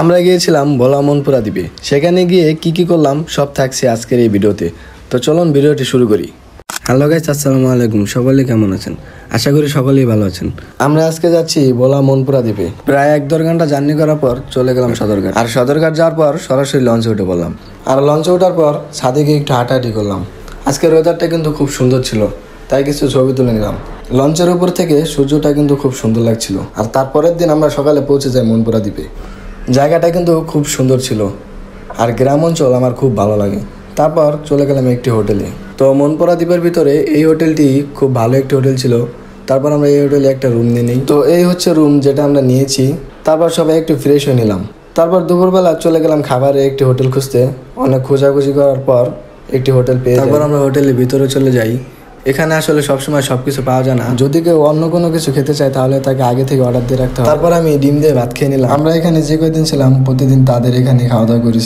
আমরা গিয়েছিলাম ভোলা মনপুরা দ্বীপে। সেখানে গিয়ে কি কি করলাম সব থাকছে আজকের এই ভিডিওতে। তো চলুন ভিডিওটি শুরু করি। হ্যালো গাইস, আসসালামু আলাইকুম। সকলে কেমন আছেন? আশা করি সকলেই ভালো আছেন। আমরা আজকে যাচ্ছি ভোলা মনপুরা দ্বীপে। প্রায় 1-1.5 ঘন্টা জার্নি করার পর চলে গেলাম সদরঘাট। আর সদরঘাট যাওয়ার পর সরাসরি লঞ্চে উঠে পড়লাম। আর লঞ্চে ওঠার পর ছাদে গিয়ে একটু হাঁটাহাঁটি করলাম। আজকের ওয়েদারটা কিন্তু খুব সুন্দর ছিল, তাই কিছু ছবি তুলে নিলাম। লঞ্চের উপর থেকে সূর্যটা কিন্তু খুব সুন্দর লাগছিল। আর তারপরের দিন আমরা সকালে পৌঁছে যাই মনপুরা দ্বীপে। জায়গাটা কিন্তু খুব সুন্দর ছিল, আর গ্রাম অঞ্চল আমার খুব ভালো লাগে। তারপর চলে গেলাম একটি হোটেলে। তো মনপুরা দ্বীপের ভিতরে এই হোটেলটি খুব ভালো একটি হোটেল ছিল। তারপর আমরা এই হোটেলে একটা রুম নিয়ে নিই। তো এই হচ্ছে রুম যেটা আমরা নিয়েছি। তারপর সবাই একটু ফ্রেশ হয়ে নিলাম। তারপর দুপুরবেলা চলে গেলাম খাবারে একটি হোটেল খুঁজতে। অনেক খোঁজাখুঁজি করার পর একটি হোটেল পেয়ে তারপর আমরা হোটেলের ভিতরে চলে যাই। এখানে আসলে সবসময় সবকিছু পাওয়া যায় না। যদি কেউ অন্য কোনো কিছু খেতে চায় তাহলে তাকে আগে থেকে অর্ডার দিয়ে রাখতে হয়। তারপর আমি ডিম দিয়ে ভাত খেয়ে নিলাম। আমরা এখানে যে কয়দিন ছিলাম প্রতিদিন তাদের এখানে খাওয়া দাওয়া করেছি।